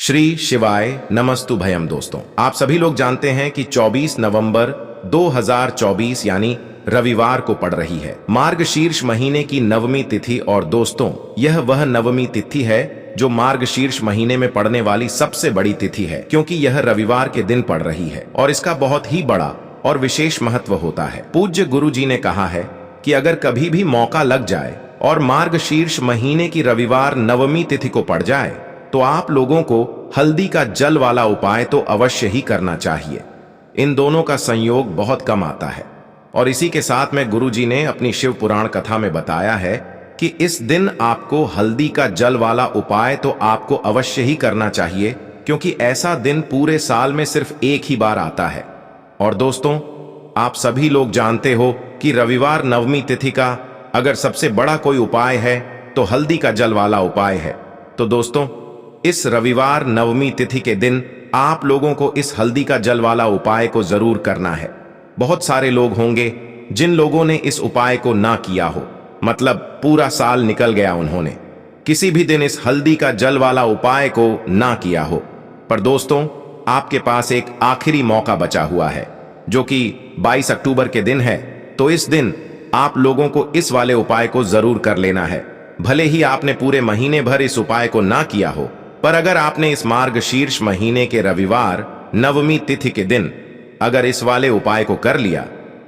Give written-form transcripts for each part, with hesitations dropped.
श्री शिवाय नमस्तुभयम। दोस्तों, आप सभी लोग जानते हैं कि 24 नवंबर 2024 यानी रविवार को पड़ रही है मार्गशीर्ष महीने की नवमी तिथि। और दोस्तों, यह वह नवमी तिथि है जो मार्गशीर्ष महीने में पड़ने वाली सबसे बड़ी तिथि है, क्योंकि यह रविवार के दिन पड़ रही है और इसका बहुत ही बड़ा और विशेष महत्व होता है। पूज्य गुरु जी ने कहा है कि अगर कभी भी मौका लग जाए और मार्गशीर्ष महीने की रविवार नवमी तिथि को पड़ जाए तो आप लोगों को हल्दी का जल वाला उपाय तो अवश्य ही करना चाहिए। इन दोनों का संयोग बहुत कम आता है और इसी के साथ में गुरुजी ने अपनी शिव पुराण कथा में बताया है कि इस दिन आपको हल्दी का जल वाला उपाय तो आपको अवश्य ही करना चाहिए, क्योंकि ऐसा दिन पूरे साल में सिर्फ एक ही बार आता है। और दोस्तों, आप सभी लोग जानते हो कि रविवार नवमी तिथि का अगर सबसे बड़ा कोई उपाय है तो हल्दी का जल वाला उपाय है। तो दोस्तों, इस रविवार नवमी तिथि के दिन आप लोगों को इस हल्दी का जल वाला उपाय को जरूर करना है। बहुत सारे लोग होंगे जिन लोगों ने इस उपाय को ना किया हो, मतलब पूरा साल निकल गया, उन्होंने किसी भी दिन इस हल्दी का जल वाला उपाय को ना किया हो। पर दोस्तों, आपके पास एक आखिरी मौका बचा हुआ है जो कि 22 अक्टूबर के दिन है। तो इस दिन आप लोगों को इस वाले उपाय को जरूर कर लेना है। भले ही आपने पूरे महीने भर इस उपाय को ना किया हो, पर अगर आपने इस मार्गशीर्ष महीने के रविवार नवमी तिथि के दिन अगर इस वाले उपाय को कर लिया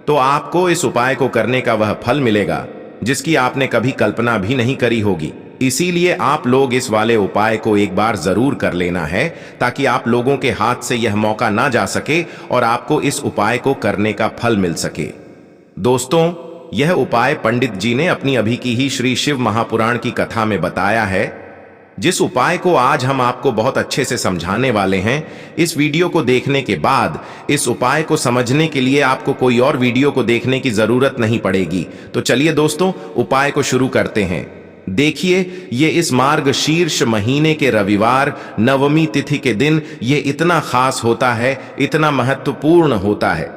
तो आपको इस उपाय को करने का वह फल मिलेगा जिसकी आपने कभी कल्पना भी नहीं करी होगी। इसीलिए आप लोग इस वाले उपाय को एक बार जरूर कर लेना है, ताकि आप लोगों के हाथ से यह मौका ना जा सके और आपको इस उपाय को करने का फल मिल सके। दोस्तों, यह उपाय पंडित जी ने अपनी अभी की ही श्री शिव महापुराण की कथा में बताया है, जिस उपाय को आज हम आपको बहुत अच्छे से समझाने वाले हैं। इस वीडियो को देखने के बाद इस उपाय को समझने के लिए आपको कोई और वीडियो को देखने की जरूरत नहीं पड़ेगी। तो चलिए दोस्तों, उपाय को शुरू करते हैं। देखिए, ये इस मार्गशीर्ष महीने के रविवार नवमी तिथि के दिन ये इतना खास होता है, इतना महत्वपूर्ण होता है।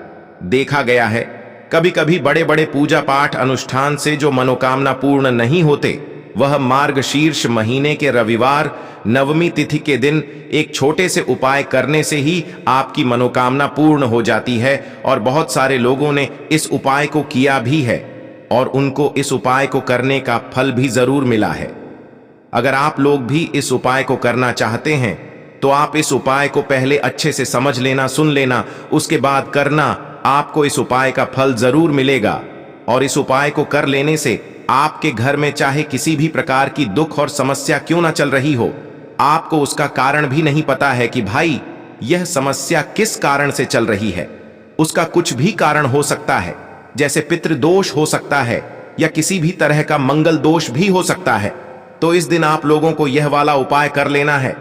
देखा गया है कभी कभी बड़े बड़े पूजा पाठ अनुष्ठान से जो मनोकामना पूर्ण नहीं होते, वह मार्गशीर्ष महीने के रविवार नवमी तिथि के दिन एक छोटे से उपाय करने से ही आपकी मनोकामना पूर्ण हो जाती है। और बहुत सारे लोगों ने इस उपाय को किया भी है और उनको इस उपाय को करने का फल भी जरूर मिला है। अगर आप लोग भी इस उपाय को करना चाहते हैं तो आप इस उपाय को पहले अच्छे से समझ लेना, सुन लेना, उसके बाद करना। आपको इस उपाय का फल जरूर मिलेगा। और इस उपाय को कर लेने से आपके घर में चाहे किसी भी प्रकार की दुख और समस्या क्यों ना चल रही हो, आपको उसका कारण भी नहीं पता है कि भाई यह समस्या किस कारण से चल रही है। उसका कुछ भी कारण हो सकता है, जैसे पितृदोष हो सकता है या किसी भी तरह का मंगल दोष भी हो सकता है। तो इस दिन आप लोगों को यह वाला उपाय कर लेना है।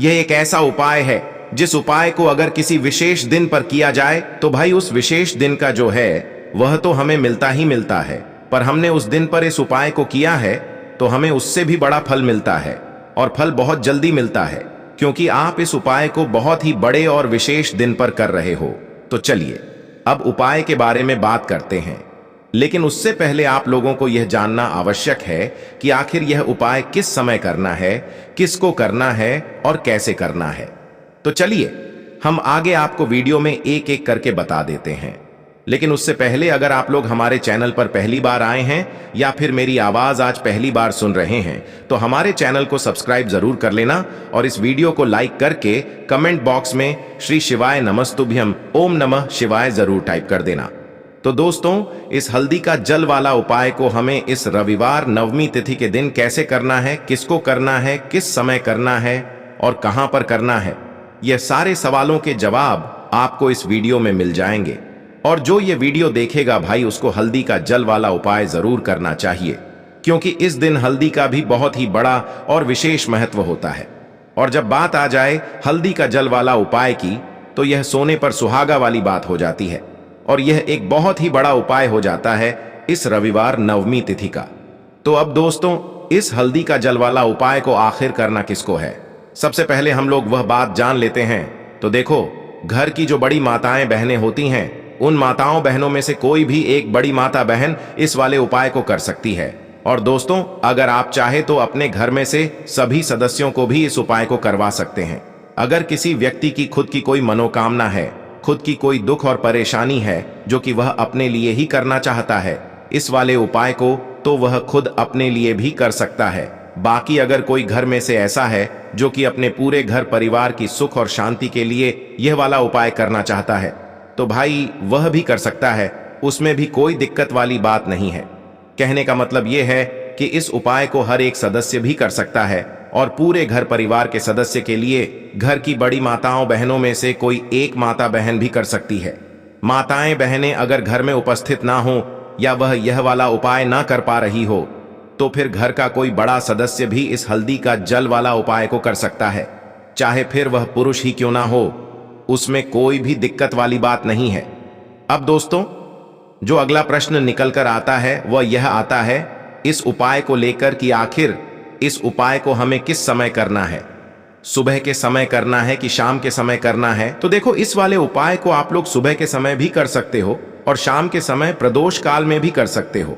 यह एक ऐसा उपाय है जिस उपाय को अगर किसी विशेष दिन पर किया जाए तो भाई उस विशेष दिन का जो है वह तो हमें मिलता ही मिलता है, पर हमने उस दिन पर इस उपाय को किया है तो हमें उससे भी बड़ा फल मिलता है, और फल बहुत जल्दी मिलता है, क्योंकि आप इस उपाय को बहुत ही बड़े और विशेष दिन पर कर रहे हो। तो चलिए अब उपाय के बारे में बात करते हैं, लेकिन उससे पहले आप लोगों को यह जानना आवश्यक है कि आखिर यह उपाय किस समय करना है, किसको करना है और कैसे करना है। तो चलिए हम आगे आपको वीडियो में एक एक करके बता देते हैं। लेकिन उससे पहले अगर आप लोग हमारे चैनल पर पहली बार आए हैं या फिर मेरी आवाज आज पहली बार सुन रहे हैं तो हमारे चैनल को सब्सक्राइब जरूर कर लेना और इस वीडियो को लाइक करके कमेंट बॉक्स में श्री शिवाय नमस्तुभ्यम ओम नमः शिवाय जरूर टाइप कर देना। तो दोस्तों, इस हल्दी का जल वाला उपाय को हमें इस रविवार नवमी तिथि के दिन कैसे करना है, किसको करना है, किस समय करना है और कहां पर करना है, यह सारे सवालों के जवाब आपको इस वीडियो में मिल जाएंगे। और जो ये वीडियो देखेगा भाई, उसको हल्दी का जल वाला उपाय जरूर करना चाहिए, क्योंकि इस दिन हल्दी का भी बहुत ही बड़ा और विशेष महत्व होता है। और जब बात आ जाए हल्दी का जल वाला उपाय की, तो यह सोने पर सुहागा वाली बात हो जाती है और यह एक बहुत ही बड़ा उपाय हो जाता है इस रविवार नवमी तिथि का। तो अब दोस्तों, इस हल्दी का जल वाला उपाय को आखिर करना किसको है, सबसे पहले हम लोग वह बात जान लेते हैं। तो देखो, घर की जो बड़ी माताएं बहनें होती हैं, उन माताओं बहनों में से कोई भी एक बड़ी माता बहन इस वाले उपाय को कर सकती है। और दोस्तों, अगर आप चाहे तो अपने घर में से सभी सदस्यों को भी इस उपाय को करवा सकते हैं। अगर किसी व्यक्ति की खुद की कोई मनोकामना है, खुद की कोई दुख और परेशानी है जो कि वह अपने लिए ही करना चाहता है, इस वाले उपाय को तो वह खुद अपने लिए भी कर सकता है। बाकी अगर कोई घर में से ऐसा है जो कि अपने पूरे घर परिवार की सुख और शांति के लिए यह वाला उपाय करना चाहता है, तो भाई वह भी कर सकता है, उसमें भी कोई दिक्कत वाली बात नहीं है। कहने का मतलब यह है कि इस उपाय को हर एक सदस्य भी कर सकता है और पूरे घर परिवार के सदस्य के लिए घर की बड़ी माताओं बहनों में से कोई एक माता बहन भी कर सकती है। माताएं बहनें अगर घर में उपस्थित ना हो या वह यह वाला उपाय ना कर पा रही हो, तो फिर घर का कोई बड़ा सदस्य भी इस हल्दी का जल वाला उपाय को कर सकता है, चाहे फिर वह पुरुष ही क्यों ना हो, उसमें कोई भी दिक्कत वाली बात नहीं है। अब दोस्तों, जो अगला प्रश्न निकल कर आता है वह यह आता है इस उपाय को लेकर कि आखिर इस उपाय को हमें किस समय करना है, सुबह के समय करना है कि शाम के समय करना है। तो देखो, इस वाले उपाय को आप लोग सुबह के समय भी कर सकते हो और शाम के समय प्रदोष काल में भी कर सकते हो।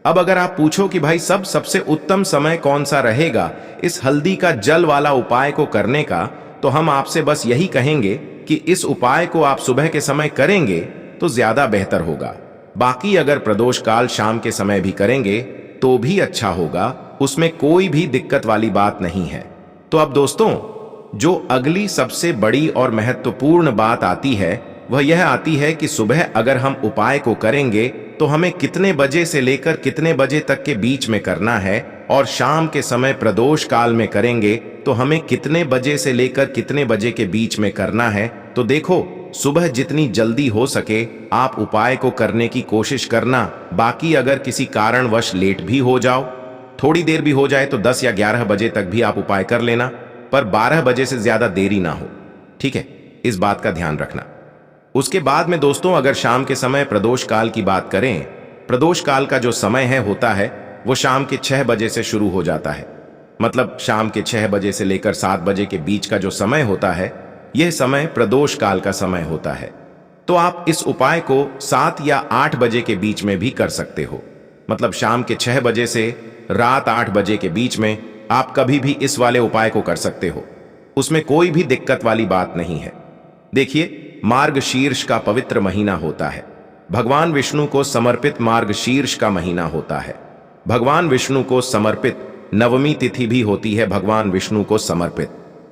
अब अगर आप पूछो कि भाई सबसे उत्तम समय कौन सा रहेगा इस हल्दी का जल वाला उपाय को करने का, तो हम आपसे बस यही कहेंगे कि इस उपाय को आप सुबह के समय करेंगे तो ज्यादा बेहतर होगा। बाकी अगर प्रदोष काल शाम के समय भी करेंगे तो भी अच्छा होगा, उसमें कोई भी दिक्कत वाली बात नहीं है। तो अब दोस्तों, जो अगली सबसे बड़ी और महत्वपूर्ण बात आती है वह यह आती है कि सुबह अगर हम उपाय को करेंगे तो हमें कितने बजे से लेकर कितने बजे तक के बीच में करना है, और शाम के समय प्रदोष काल में करेंगे तो हमें कितने बजे से लेकर कितने बजे के बीच में करना है। तो देखो, सुबह जितनी जल्दी हो सके आप उपाय को करने की कोशिश करना। बाकी अगर किसी कारणवश लेट भी हो जाओ, थोड़ी देर भी हो जाए, तो 10 या 11 बजे तक भी आप उपाय कर लेना, पर 12 बजे से ज्यादा देरी ना हो, ठीक है? इस बात का ध्यान रखना। उसके बाद में दोस्तों, अगर शाम के समय प्रदोष काल की बात करें, प्रदोष काल का जो समय है होता है वो शाम के 6 बजे से शुरू हो जाता है। मतलब शाम के 6 बजे से लेकर 7 बजे के बीच का जो समय होता है, यह समय प्रदोष काल का समय होता है। तो आप इस उपाय को 7 या 8 बजे के बीच में भी कर सकते हो। मतलब शाम के 6 बजे से रात 8 बजे के बीच में आप कभी भी इस वाले उपाय को कर सकते हो, उसमें कोई भी दिक्कत वाली बात नहीं है। देखिए, मार्गशीर्ष का पवित्र महीना होता है, भगवान विष्णु को समर्पित मार्गशीर्ष का महीना होता है। भगवान विष्णु को समर्पित नवमी तिथि भी होती है, भगवान विष्णु को समर्पित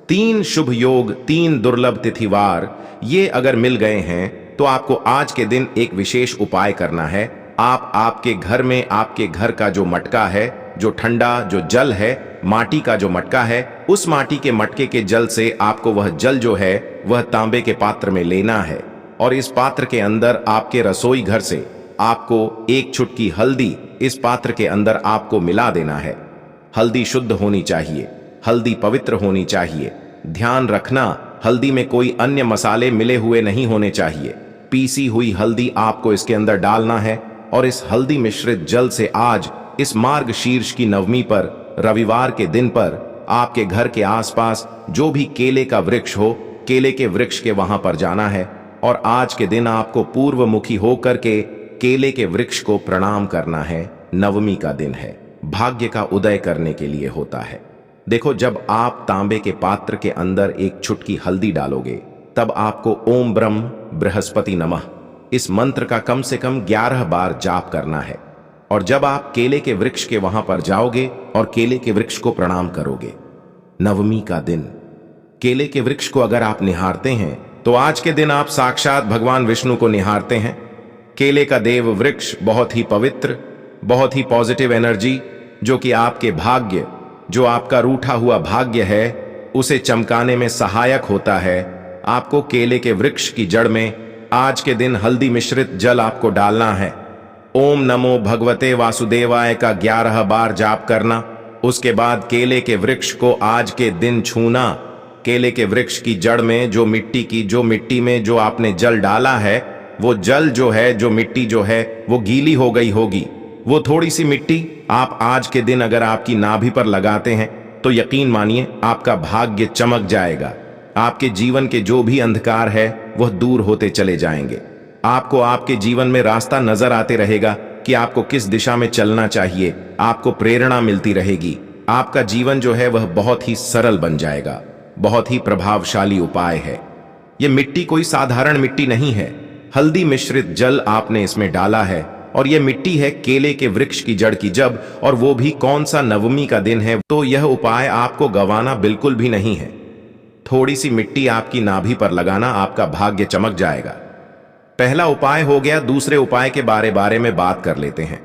3 शुभ योग, 3 दुर्लभ तिथिवार, ये अगर मिल गए हैं तो आपको आज के दिन एक विशेष उपाय करना है। आप आपके घर में आपके घर का जो मटका है, जो ठंडा जो जल है, माटी का जो मटका है, उस माटी के मटके के जल से आपको वह जल जो है वह तांबे के पात्र में लेना है, और इस पात्र के अंदर आपके रसोई घर से आपको एक चुटकी हल्दी इस पात्र के अंदर आपको मिला देना है। हल्दी शुद्ध होनी चाहिए, हल्दी पवित्र होनी चाहिए। ध्यान रखना, हल्दी में कोई अन्य मसाले मिले हुए नहीं होने चाहिए। पीसी हुई हल्दी आपको इसके अंदर डालना है, और इस हल्दी मिश्रित जल से आज इस मार्गशीर्ष की नवमी पर, रविवार के दिन पर, आपके घर के आसपास जो भी केले का वृक्ष हो, केले के वृक्ष के वहां पर जाना है, और आज के दिन आपको पूर्वमुखी होकर के केले के वृक्ष को प्रणाम करना है। नवमी का दिन है, भाग्य का उदय करने के लिए होता है। देखो, जब आप तांबे के पात्र के अंदर एक चुटकी हल्दी डालोगे, तब आपको ओम ब्रह्म बृहस्पति नमः इस मंत्र का कम से कम 11 बार जाप करना है। और जब आप केले के वृक्ष के वहां पर जाओगे और केले के वृक्ष को प्रणाम करोगे, नवमी का दिन केले के वृक्ष को अगर आप निहारते हैं तो आज के दिन आप साक्षात भगवान विष्णु को निहारते हैं। केले का देव वृक्ष बहुत ही पवित्र, बहुत ही पॉजिटिव एनर्जी, जो कि आपके भाग्य, जो आपका रूठा हुआ भाग्य है, उसे चमकाने में सहायक होता है। आपको केले के वृक्ष की जड़ में आज के दिन हल्दी मिश्रित जल आपको डालना है। ओम नमो भगवते वासुदेवाय का 11 बार जाप करना। उसके बाद केले के वृक्ष को आज के दिन छूना। केले के वृक्ष की जड़ में जो मिट्टी में जो आपने जल डाला है, वो जल जो है, जो मिट्टी जो है, वो गीली हो गई होगी। वो थोड़ी सी मिट्टी आप आज के दिन अगर आपकी नाभि पर लगाते हैं तो यकीन मानिए आपका भाग्य चमक जाएगा। आपके जीवन के जो भी अंधकार है वह दूर होते चले जाएंगे। आपको आपके जीवन में रास्ता नजर आते रहेगा कि आपको किस दिशा में चलना चाहिए। आपको प्रेरणा मिलती रहेगी। आपका जीवन जो है वह बहुत ही सरल बन जाएगा, बहुत ही प्रभावशाली उपाय है। ये मिट्टी कोई साधारण मिट्टी नहीं है। हल्दी मिश्रित जल आपने इसमें डाला है और यह मिट्टी है केले के वृक्ष की जड़ की जब, और वो भी कौन सा नवमी का दिन है। तो यह उपाय आपको गंवाना बिल्कुल भी नहीं है। थोड़ी सी मिट्टी आपकी नाभि पर लगाना, आपका भाग्य चमक जाएगा। पहला उपाय हो गया। दूसरे उपाय के बारे में बात कर लेते हैं।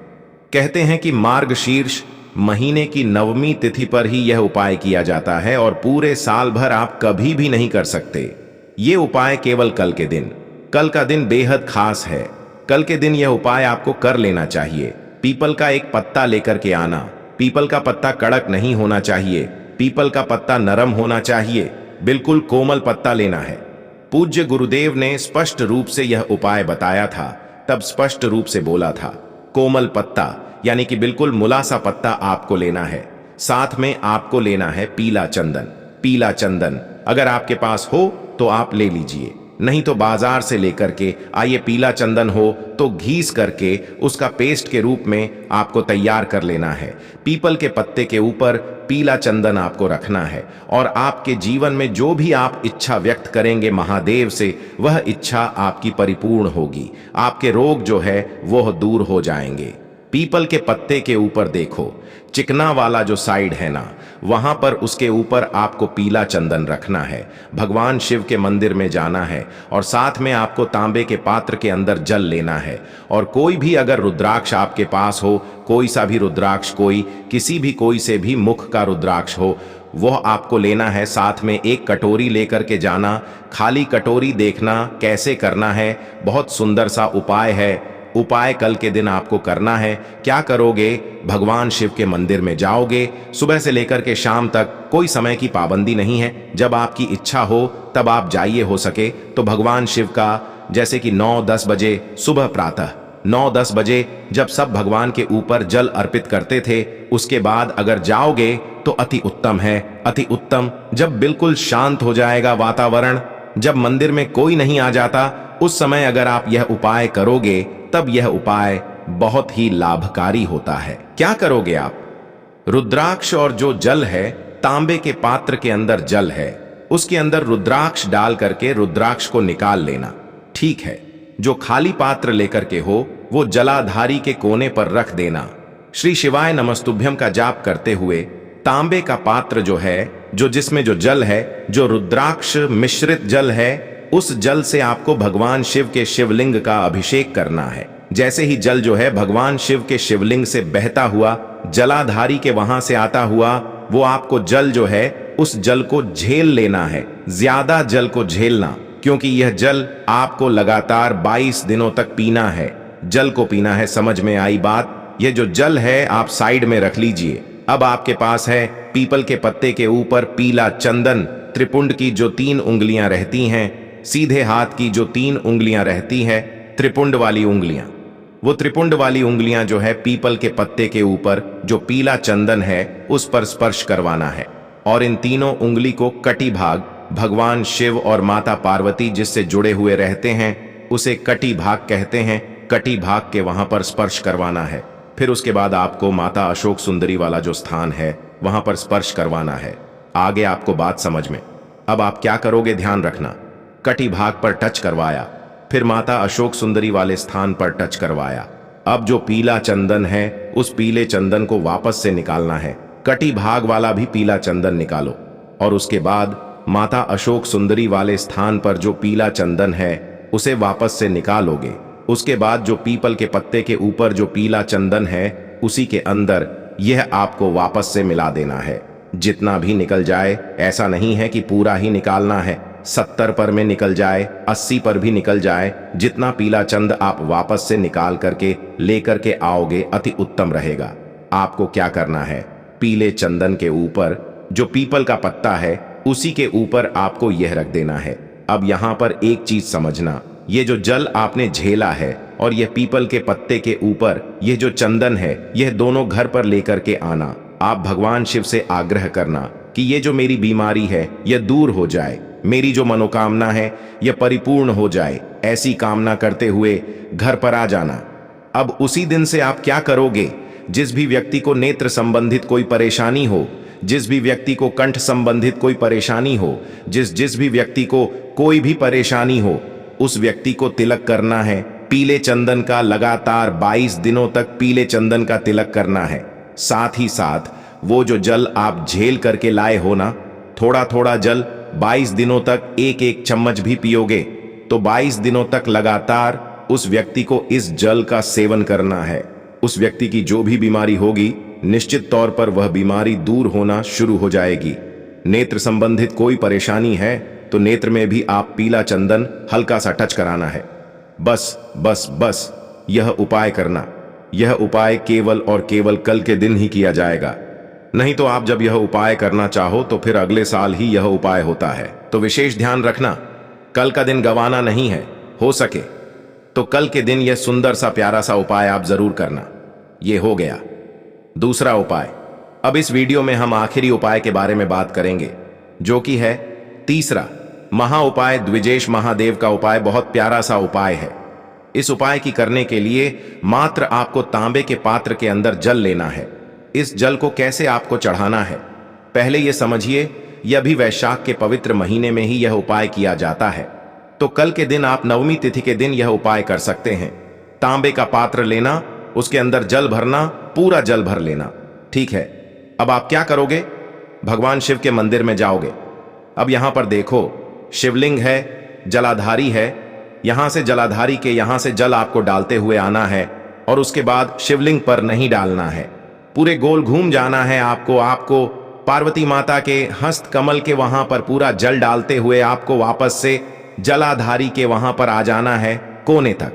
कहते हैं कि मार्गशीर्ष महीने की नवमी तिथि पर ही यह उपाय किया जाता है और पूरे साल भर आप कभी भी नहीं कर सकते। ये उपाय केवल कल के दिन, कल का दिन बेहद खास है। कल के दिन यह उपाय आपको कर लेना चाहिए। पीपल का एक पत्ता लेकर के आना। पीपल का पत्ता कड़क नहीं होना चाहिए, पीपल का पत्ता नरम होना चाहिए, बिल्कुल कोमल पत्ता लेना है। पूज्य गुरुदेव ने स्पष्ट रूप से यह उपाय बताया था, तब स्पष्ट रूप से बोला था कोमल पत्ता, यानी कि बिल्कुल मुलासा पत्ता आपको लेना है। साथ में आपको लेना है पीला चंदन। पीला चंदन अगर आपके पास हो तो आप ले लीजिए, नहीं तो बाजार से लेकर के आइए। पीला चंदन हो तो घीस करके उसका पेस्ट के रूप में आपको तैयार कर लेना है। पीपल के पत्ते के ऊपर पीला चंदन आपको रखना है और आपके जीवन में जो भी आप इच्छा व्यक्त करेंगे महादेव से, वह इच्छा आपकी परिपूर्ण होगी। आपके रोग जो है वह दूर हो जाएंगे। पीपल के पत्ते के ऊपर देखो, चिकना वाला जो साइड है ना, वहां पर उसके ऊपर आपको पीला चंदन रखना है। भगवान शिव के मंदिर में जाना है और साथ में आपको तांबे के पात्र के अंदर जल लेना है। और कोई भी अगर रुद्राक्ष आपके पास हो, कोई सा भी रुद्राक्ष, किसी भी कोई से भी मुख का रुद्राक्ष हो, वह आपको लेना है। साथ में एक कटोरी लेकर के जाना। खाली कटोरी देखना कैसे करना है, बहुत सुंदर सा उपाय है। उपाय कल के दिन आपको करना है। क्या करोगे? भगवान शिव के मंदिर में जाओगे। सुबह से लेकर के शाम तक कोई समय की पाबंदी नहीं है, जब आपकी इच्छा हो तब आप जाइए। हो सके तो भगवान शिव का जैसे कि 9-10 बजे सुबह प्रातः 9-10 बजे जब सब भगवान के ऊपर जल अर्पित करते थे, उसके बाद अगर जाओगे तो अति उत्तम है। अति उत्तम जब बिल्कुल शांत हो जाएगा वातावरण, जब मंदिर में कोई नहीं आ जाता, उस समय अगर आप यह उपाय करोगे तब यह उपाय बहुत ही लाभकारी होता है। क्या करोगे आप? रुद्राक्ष और जो जल है, तांबे के पात्र के अंदर जल है, उसके अंदर रुद्राक्ष डाल करके रुद्राक्ष को निकाल लेना। ठीक है, जो खाली पात्र लेकर के हो वो जलाधारी के कोने पर रख देना। श्री शिवाय नमस्तुभ्यम का जाप करते हुए तांबे का पात्र जो है, जो जिसमें जो जल है, जो रुद्राक्ष मिश्रित जल है, उस जल से आपको भगवान शिव के शिवलिंग का अभिषेक करना है। जैसे ही जल जो है भगवान शिव के शिवलिंग से बहता हुआ, जलाधारी के वहां से आता हुआ, वो आपको जल जो है उस जल को झेल लेना है। ज्यादा जल को झेलना, क्योंकि यह जल आपको लगातार 22 दिनों तक पीना है। जल को पीना है। समझ में आई बात? यह जो जल है आप साइड में रख लीजिए। अब आपके पास है पीपल के पत्ते के ऊपर पीला चंदन। त्रिपुंड की जो 3 उंगलियां रहती हैं, सीधे हाथ की जो 3 उंगलियां रहती हैं, त्रिपुंड वाली उंगलियां, वो त्रिपुंड वाली उंगलियां जो है पीपल के पत्ते के ऊपर जो पीला चंदन है उस पर स्पर्श करवाना है। और इन तीनों उंगली को कटी भाग, भगवान शिव और माता पार्वती जिससे जुड़े हुए रहते हैं उसे कटी भाग कहते हैं, कटी भाग के वहां पर स्पर्श करवाना है। फिर उसके बाद आपको माता अशोक सुंदरी वाला जो स्थान है वहां पर स्पर्श करवाना है। आगे आपको बात समझ में। अब आप क्या करोगे ध्यान रखना। कटी भाग पर टच करवाया, फिर माता अशोक सुंदरी वाले स्थान पर टच करवाया। अब जो पीला चंदन है उस पीले चंदन को वापस से निकालना है। कटी भाग वाला भी पीला चंदन निकालो और उसके बाद माता अशोक सुंदरी वाले स्थान पर जो पीला चंदन है उसे वापस से निकालोगे। उसके बाद जो पीपल के पत्ते के ऊपर जो पीला चंदन है उसी के अंदर यह आपको वापस से मिला देना है। जितना भी निकल जाए, ऐसा नहीं है कि पूरा ही निकालना है। 70 पर में निकल जाए, 80 पर भी निकल जाए, जितना पीला चंद आप वापस से निकाल करके लेकर के आओगे अति उत्तम रहेगा। आपको क्या करना है? पीले चंदन के ऊपर जो पीपल का पत्ता है उसी के ऊपर आपको यह रख देना है। अब यहां पर एक चीज समझना, ये जो जल आपने झेला है और यह पीपल के पत्ते के ऊपर यह जो चंदन है, यह दोनों घर पर लेकर के आना। आप भगवान शिव से आग्रह करना कि ये जो मेरी बीमारी है यह दूर हो जाए, मेरी जो मनोकामना है यह परिपूर्ण हो जाए। ऐसी कामना करते हुए घर पर आ जाना। अब उसी दिन से आप क्या करोगे? जिस भी व्यक्ति को नेत्र संबंधित कोई परेशानी हो, जिस भी व्यक्ति को कंठ संबंधित कोई परेशानी हो, जिस भी व्यक्ति को कोई भी परेशानी हो, उस व्यक्ति को तिलक करना है पीले चंदन का। लगातार 22 दिनों तक पीले चंदन का तिलक करना है। साथ ही साथ वो जो जल आप झेल करके लाए हो ना, थोड़ा थोड़ा जल 22 दिनों तक एक एक चम्मच भी पियोगे तो 22 दिनों तक लगातार उस व्यक्ति को इस जल का सेवन करना है। उस व्यक्ति की जो भी बीमारी होगी, निश्चित तौर पर वह बीमारी दूर होना शुरू हो जाएगी। नेत्र संबंधित कोई परेशानी है तो नेत्र में भी आप पीला चंदन हल्का सा टच कराना है। बस बस बस यह उपाय करना। यह उपाय केवल और केवल कल के दिन ही किया जाएगा, नहीं तो आप जब यह उपाय करना चाहो तो फिर अगले साल ही यह उपाय होता है। तो विशेष ध्यान रखना, कल का दिन गंवाना नहीं है। हो सके तो कल के दिन यह सुंदर सा प्यारा सा उपाय आप जरूर करना। यह हो गया दूसरा उपाय। अब इस वीडियो में हम आखिरी उपाय के बारे में बात करेंगे, जो कि है तीसरा महा उपाय, द्विजेश महादेव का उपाय। बहुत प्यारा सा उपाय है। इस उपाय की करने के लिए मात्र आपको तांबे के पात्र के अंदर जल लेना है। इस जल को कैसे आपको चढ़ाना है पहले यह समझिए। यह भी वैशाख के पवित्र महीने में ही यह उपाय किया जाता है। तो कल के दिन आप नवमी तिथि के दिन यह उपाय कर सकते हैं। तांबे का पात्र लेना, उसके अंदर जल भरना, पूरा जल भर लेना। ठीक है, अब आप क्या करोगे? भगवान शिव के मंदिर में जाओगे। अब यहां पर देखो, शिवलिंग है, जलाधारी है। यहां से जलाधारी के यहां से जल आपको डालते हुए आना है और उसके बाद शिवलिंग पर नहीं डालना है, पूरे गोल घूम जाना है। आपको पार्वती माता के हस्त कमल के वहां पर पूरा जल डालते हुए आपको वापस से जलाधारी के वहां पर आ जाना है कोने तक।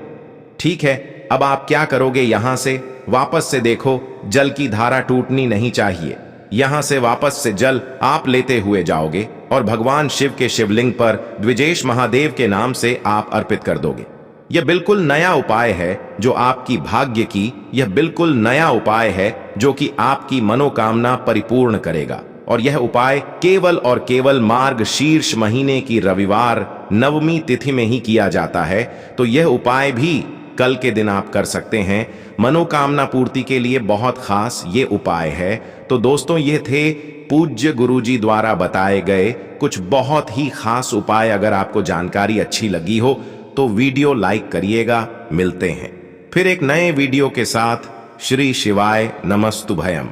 ठीक है, अब आप क्या करोगे? यहां से वापस से देखो, जल की धारा टूटनी नहीं चाहिए। यहां से वापस से जल आप लेते हुए जाओगे और भगवान शिव के शिवलिंग पर द्विजेश महादेव के नाम से आप अर्पित कर दोगे। यह बिल्कुल नया उपाय है जो आपकी भाग्य की, यह बिल्कुल नया उपाय है जो कि आपकी मनोकामना परिपूर्ण करेगा। और यह उपाय केवल और केवल मार्ग शीर्ष महीने की रविवार नवमी तिथि में ही किया जाता है। तो यह उपाय भी कल के दिन आप कर सकते हैं। मनोकामना पूर्ति के लिए बहुत खास ये उपाय है। तो दोस्तों, ये थे पूज्य गुरुजी द्वारा बताए गए कुछ बहुत ही खास उपाय। अगर आपको जानकारी अच्छी लगी हो तो वीडियो लाइक करिएगा। मिलते हैं फिर एक नए वीडियो के साथ। श्री शिवाय नमस्तुभयम।